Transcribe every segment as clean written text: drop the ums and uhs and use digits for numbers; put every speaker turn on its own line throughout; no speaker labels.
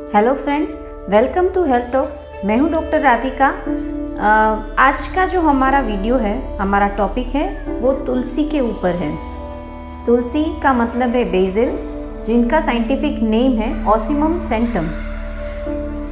Hello friends, welcome to health talks. मैं हूं doctor Radhika. आज का जो हमारा वीडियो है, हमारा टॉपिक है वो तुलसी के ऊपर है। तुलसी का मतलब है बेसिल, जिनका साइंटिफिक नेम है ऑसीमम सेंटम।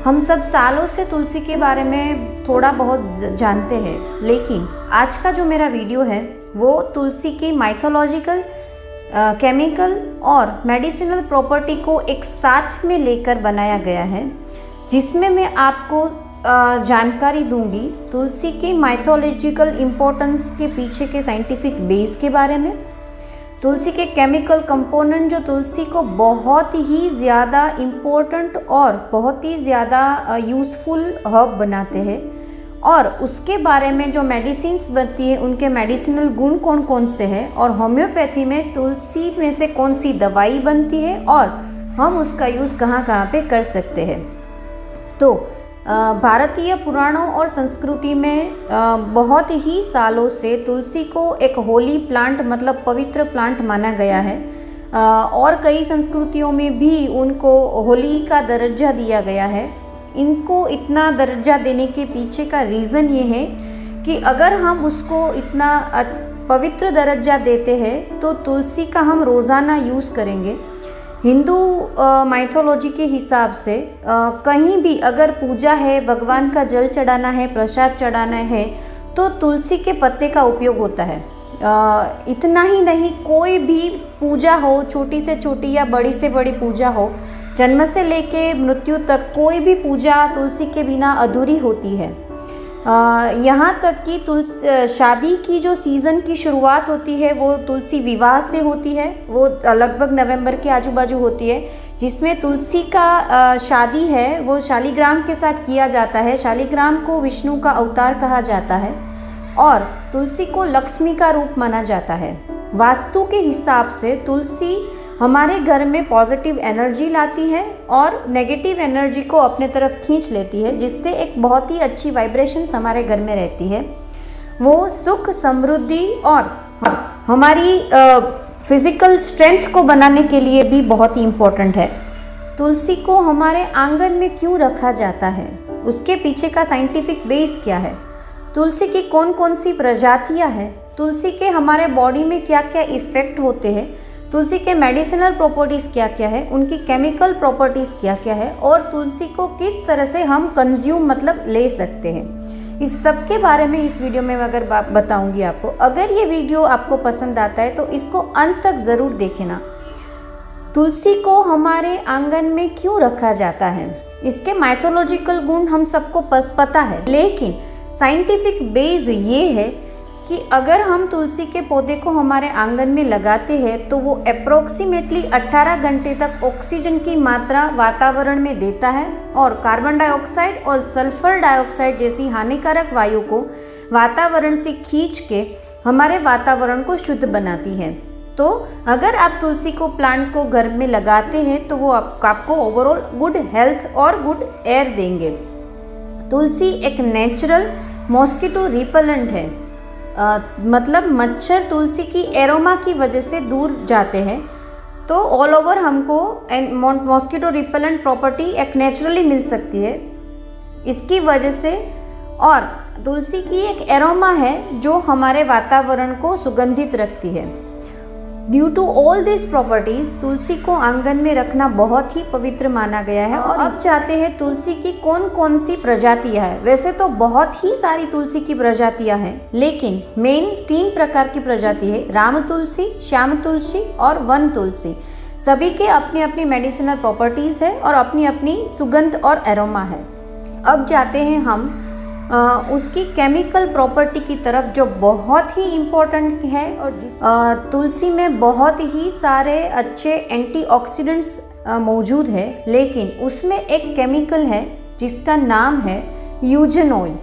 हम सब सालों से तुलसी के बारे में थोड़ा बहुत जानते हैं, लेकिन आज का जो मेरा वीडियो है वो तुलसी की माइथोलॉजिकल, केमिकल और मेडिसिनल प्रॉपर्टी को एक साथ में लेकर बनाया गया है, जिसमें मैं आपको जानकारी दूंगी तुलसी की माइथोलॉजिकल इम्पोर्टेंस के पीछे के साइंटिफिक बेस के बारे में, तुलसी के केमिकल कंपोनेंट जो तुलसी को बहुत ही ज़्यादा इम्पोर्टेंट और बहुत ही ज़्यादा यूज़फुल हर्ब बनाते हैं, और उसके बारे में जो मेडिसिन्स बनती है उनके मेडिसिनल गुण कौन कौन से हैं, और होम्योपैथी में तुलसी में से कौन सी दवाई बनती है और हम उसका यूज़ कहाँ कहाँ पे कर सकते हैं। तो भारतीय पुराणों और संस्कृति में बहुत ही सालों से तुलसी को एक होली प्लांट मतलब पवित्र प्लांट माना गया है, और कई संस्कृतियों में भी उनको होली का दर्जा दिया गया है। इनको इतना दर्जा देने के पीछे का रीज़न ये है कि अगर हम उसको इतना पवित्र दर्जा देते हैं तो तुलसी का हम रोज़ाना यूज़ करेंगे। हिंदू माइथोलॉजी के हिसाब से कहीं भी अगर पूजा है, भगवान का जल चढ़ाना है, प्रसाद चढ़ाना है, तो तुलसी के पत्ते का उपयोग होता है। इतना ही नहीं, कोई भी पूजा हो, छोटी से छोटी या बड़ी से बड़ी पूजा हो, जन्म से लेके मृत्यु तक कोई भी पूजा तुलसी के बिना अधूरी होती है। यहाँ तक कि तुलसी शादी की जो सीज़न की शुरुआत होती है वो तुलसी विवाह से होती है। वो लगभग नवंबर के आजू बाजू होती है, जिसमें तुलसी का शादी है वो शालिग्राम के साथ किया जाता है। शालिग्राम को विष्णु का अवतार कहा जाता है और तुलसी को लक्ष्मी का रूप माना जाता है। वास्तु के हिसाब से तुलसी हमारे घर में पॉजिटिव एनर्जी लाती है और नेगेटिव एनर्जी को अपने तरफ खींच लेती है, जिससे एक बहुत ही अच्छी वाइब्रेशंस हमारे घर में रहती है। वो सुख, समृद्धि और हमारी फिजिकल स्ट्रेंथ को बनाने के लिए भी बहुत ही इम्पोर्टेंट है। तुलसी को हमारे आंगन में क्यों रखा जाता है, उसके पीछे का साइंटिफिक बेस क्या है, तुलसी की कौन कौन सी प्रजातियाँ हैं, तुलसी के हमारे बॉडी में क्या क्या इफ़ेक्ट होते हैं, तुलसी के मेडिसिनल प्रॉपर्टीज़ क्या क्या है, उनकी केमिकल प्रॉपर्टीज़ क्या क्या है, और तुलसी को किस तरह से हम कंज्यूम मतलब ले सकते हैं, इस सब के बारे में इस वीडियो में अगर बताऊंगी आपको। अगर ये वीडियो आपको पसंद आता है तो इसको अंत तक ज़रूर देखना। तुलसी को हमारे आंगन में क्यों रखा जाता है, इसके माइथोलॉजिकल गुण हम सबको पता है, लेकिन साइंटिफिक बेस ये है कि अगर हम तुलसी के पौधे को हमारे आंगन में लगाते हैं तो वो अप्रोक्सीमेटली 18 घंटे तक ऑक्सीजन की मात्रा वातावरण में देता है और कार्बन डाइऑक्साइड और सल्फर डाइऑक्साइड जैसी हानिकारक वायु को वातावरण से खींच के हमारे वातावरण को शुद्ध बनाती है। तो अगर आप तुलसी को प्लांट को घर में लगाते हैं तो वो आपको ओवरऑल गुड हेल्थ और गुड एयर देंगे। तुलसी एक नेचुरल मॉस्किटो रिपेलेंट है, मतलब मच्छर तुलसी की एरोमा की वजह से दूर जाते हैं, तो ऑल ओवर हमको मॉस्किटो रिपेलेंट प्रॉपर्टी एक नेचुरली मिल सकती है इसकी वजह से। और तुलसी की एक एरोमा है जो हमारे वातावरण को सुगंधित रखती है। Due to all this properties तुलसी को आंगन में रखना बहुत ही पवित्र माना गया है। और अब चाहते हैं तुलसी की कौन कौन सी प्रजातियां हैं। वैसे तो बहुत ही सारी तुलसी की प्रजातियां हैं, लेकिन मेन 3 प्रकार की प्रजाति है, राम तुलसी, श्याम तुलसी और वन तुलसी। सभी के अपनी अपनी मेडिसिनल प्रॉपर्टीज़ है और अपनी अपनी सुगंध और एरोमा है। अब जाते हैं हम उसकी केमिकल प्रॉपर्टी की तरफ, जो बहुत ही इम्पोर्टेंट है। और तुलसी में बहुत ही सारे अच्छे एंटीऑक्सीडेंट्स मौजूद है, लेकिन उसमें एक केमिकल है जिसका नाम है यूजेनॉल।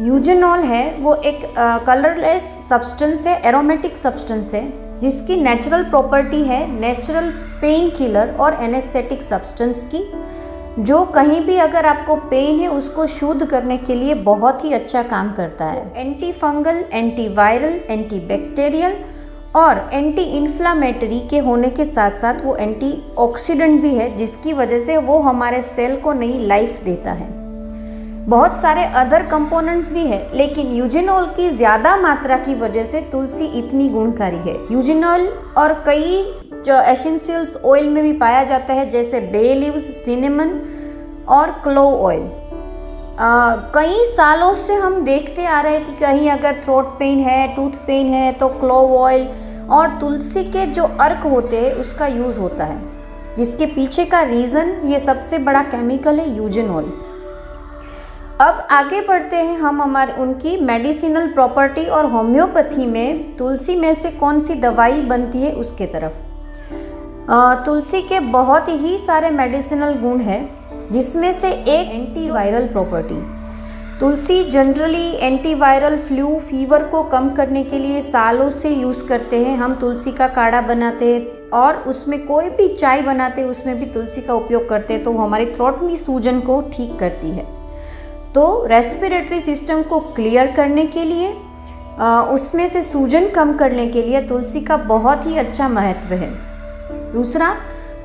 यूजेनॉल है वो एक कलरलेस सब्सटेंस है, एरोमेटिक सब्सटेंस है, जिसकी नेचुरल प्रॉपर्टी है नेचुरल पेन किलर और एनेस्थेटिक सब्सटेंस की, जो कहीं भी अगर आपको पेन है उसको शुद्ध करने के लिए बहुत ही अच्छा काम करता है। Anti fungal, anti viral, anti bacterial और एंटी इन्फ्लामेटरी के होने के साथ साथ वो एंटीऑक्सीडेंट भी है, जिसकी वजह से वो हमारे सेल को नई लाइफ देता है। बहुत सारे अदर कंपोनेंट्स भी है, लेकिन यूजेनॉल की ज़्यादा मात्रा की वजह से तुलसी इतनी गुणकारी है। यूजेनॉल और कई जो एसेंशियल्स ऑयल में भी पाया जाता है, जैसे बे लीव्स, सिनेमन और क्लोव ऑयल। कई सालों से हम देखते आ रहे हैं कि कहीं अगर थ्रोट पेन है, टूथ पेन है, तो क्लोव ऑयल और तुलसी के जो अर्क होते हैं उसका यूज़ होता है, जिसके पीछे का रीज़न ये सबसे बड़ा केमिकल है यूजेनॉल। अब आगे बढ़ते हैं हम हमारे उनकी मेडिसिनल प्रॉपर्टी और होम्योपैथी में तुलसी में से कौन सी दवाई बनती है उसके तरफ। तुलसी के बहुत ही सारे मेडिसिनल गुण हैं, जिसमें से एक एंटीवायरल प्रॉपर्टी। तुलसी जनरली एंटीवायरल फ्लू, फीवर को कम करने के लिए सालों से यूज़ करते हैं। हम तुलसी का काढ़ा बनाते हैं और उसमें कोई भी चाय बनाते हैं उसमें भी तुलसी का उपयोग करते हैं, तो वो हमारे थ्रोट में सूजन को ठीक करती है। तो रेस्पिरेटरी सिस्टम को क्लियर करने के लिए, उसमें से सूजन कम करने के लिए तुलसी का बहुत ही अच्छा महत्व है। दूसरा,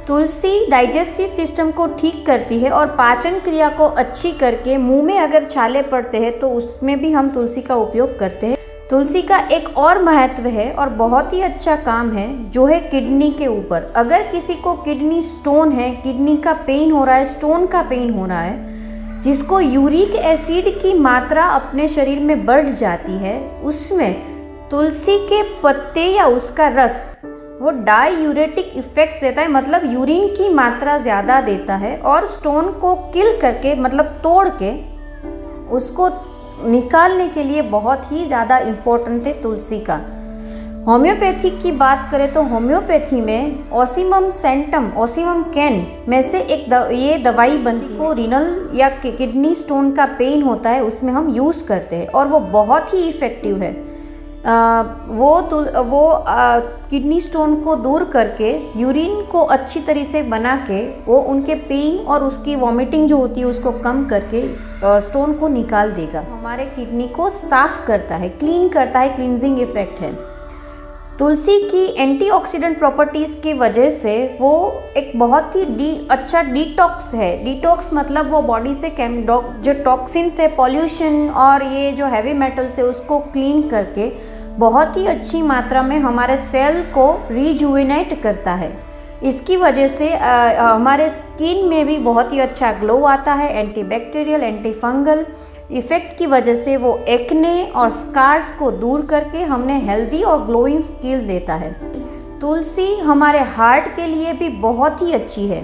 तुलसी डाइजेस्टिव सिस्टम को ठीक करती है और पाचन क्रिया को अच्छी करके मुंह में अगर छाले पड़ते हैं तो उसमें भी हम तुलसी का उपयोग करते हैं। तुलसी का एक और महत्व है और बहुत ही अच्छा काम है, जो है किडनी के ऊपर। अगर किसी को किडनी स्टोन है, किडनी का पेन हो रहा है, स्टोन का पेन हो रहा है, जिसको यूरिक एसिड की मात्रा अपने शरीर में बढ़ जाती है, उसमें तुलसी के पत्ते या उसका रस वो डायूरेटिक इफ़ेक्ट्स देता है, मतलब यूरिन की मात्रा ज़्यादा देता है और स्टोन को किल करके, मतलब तोड़ के उसको निकालने के लिए बहुत ही ज़्यादा इम्पोर्टेंट है तुलसी का। होम्योपैथी की बात करें तो होम्योपैथी में ओसिमम सेंटम, ओसिमम कैन में से एक ये दवाई बनती को रीनल या किडनी स्टोन का पेन होता है उसमें हम यूज़ करते हैं और वो बहुत ही इफ़ेक्टिव है। वो किडनी स्टोन को दूर करके यूरिन को अच्छी तरह से बना के वो उनके पेन और उसकी वॉमिटिंग जो होती है उसको कम करके स्टोन को निकाल देगा। हमारे किडनी को साफ करता है, क्लीन करता है, क्लींजिंग इफेक्ट है। तुलसी की एंटीऑक्सीडेंट प्रॉपर्टीज़ की वजह से वो एक बहुत ही अच्छा डिटॉक्स है। डिटॉक्स मतलब वो बॉडी से जो टॉक्सिन्स है, पॉल्यूशन और ये जो हैवी मेटल्स है उसको क्लीन करके बहुत ही अच्छी मात्रा में हमारे सेल को रिजुविनेट करता है। इसकी वजह से हमारे स्किन में भी बहुत ही अच्छा ग्लो आता है। एंटीबैक्टीरियल, एंटी फंगल इफ़ेक्ट की वजह से वो एक्ने और स्कार्स को दूर करके हमें हेल्दी और ग्लोइंग स्किन देता है। तुलसी हमारे हार्ट के लिए भी बहुत ही अच्छी है।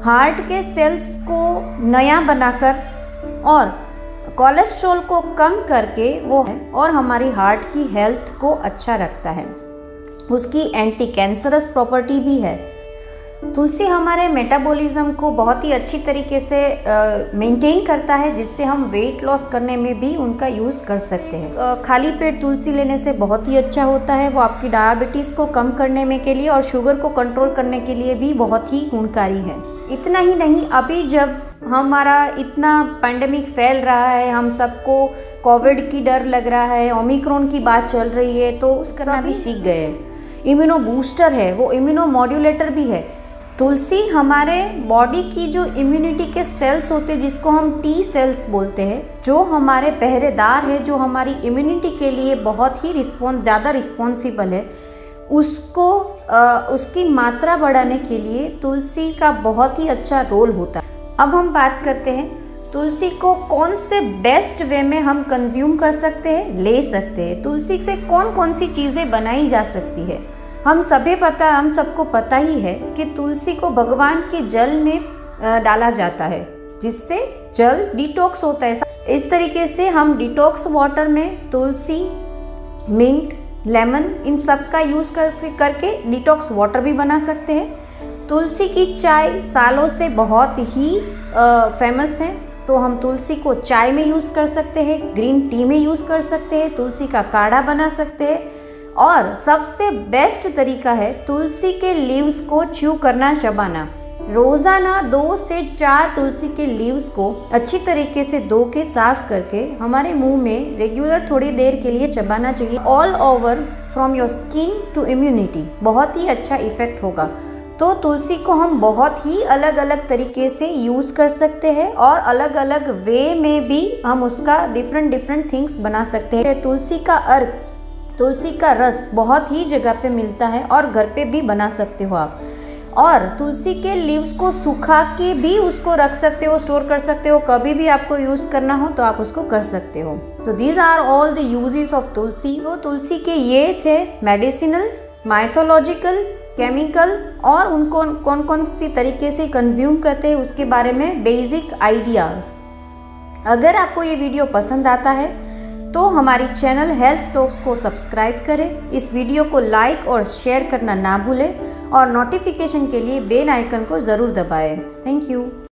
हार्ट के सेल्स को नया बनाकर और कोलेस्ट्रॉल को कम करके वो है और हमारी हार्ट की हेल्थ को अच्छा रखता है। उसकी एंटी कैंसरस प्रॉपर्टी भी है। तुलसी हमारे मेटाबॉलिज्म को बहुत ही अच्छी तरीके से मेंटेन करता है, जिससे हम वेट लॉस करने में भी उनका यूज़ कर सकते हैं। खाली पेट तुलसी लेने से बहुत ही अच्छा होता है। वो आपकी डायबिटीज़ को कम करने में के लिए और शुगर को कंट्रोल करने के लिए भी बहुत ही गुणकारी है। इतना ही नहीं, अभी जब हमारा इतना पैंडेमिक फैल रहा है, हम सबको कोविड की डर लग रहा है, ओमिक्रॉन की बात चल रही है, तो उसका भी सीख गए। इम्यूनो बूस्टर है, वो इम्यूनो मॉड्यूलेटर भी है। तुलसी हमारे बॉडी की जो इम्यूनिटी के सेल्स होते हैं, जिसको हम टी सेल्स बोलते हैं, जो हमारे पहरेदार है, जो हमारी इम्यूनिटी के लिए बहुत ही ज़्यादा रिस्पॉन्सिबल है, उसको उसकी मात्रा बढ़ाने के लिए तुलसी का बहुत ही अच्छा रोल होता है। अब हम बात करते हैं तुलसी को कौन से बेस्ट वे में हम कंज्यूम कर सकते हैं, ले सकते हैं। तुलसी से कौन कौन सी चीज़ें बनाई जा सकती है। हम सबको पता ही है कि तुलसी को भगवान के जल में डाला जाता है, जिससे जल डिटॉक्स होता है। इस तरीके से हम डिटॉक्स वाटर में तुलसी, मिंट, लेमन इन सब का यूज़ करके डिटॉक्स वाटर भी बना सकते हैं। तुलसी की चाय सालों से बहुत ही फेमस है, तो हम तुलसी को चाय में यूज़ कर सकते हैं, ग्रीन टी में यूज़ कर सकते हैं, तुलसी का काढ़ा बना सकते हैं। और सबसे बेस्ट तरीका है तुलसी के लीव्स को च्यू करना, चबाना। रोज़ाना 2 से 4 तुलसी के लीव्स को अच्छी तरीके से धो के साफ करके हमारे मुंह में रेगुलर थोड़ी देर के लिए चबाना चाहिए। All over from your skin to immunity, बहुत ही अच्छा इफेक्ट होगा। तो तुलसी को हम बहुत ही अलग अलग तरीके से यूज़ कर सकते हैं और अलग अलग वे में भी हम उसका डिफरेंट थिंग्स बना सकते हैं। तुलसी का अर्क, तुलसी का रस बहुत ही जगह पे मिलता है और घर पे भी बना सकते हो आप। और तुलसी के लीव्स को सुखा के भी उसको रख सकते हो, स्टोर कर सकते हो, कभी भी आपको यूज़ करना हो तो आप उसको कर सकते हो। तो these are all the uses of tulsi. तो तुलसी के ये थे मेडिसिनल, माइथोलॉजिकल, केमिकल और उनको कौन कौन सी तरीके से कंज्यूम करते हैं उसके बारे में बेसिक आइडियाज़। अगर आपको ये वीडियो पसंद आता है तो हमारी चैनल हेल्थ टॉक्स को सब्सक्राइब करें, इस वीडियो को लाइक और शेयर करना ना भूलें और नोटिफिकेशन के लिए बेल आइकन को ज़रूर दबाएं। Thank you.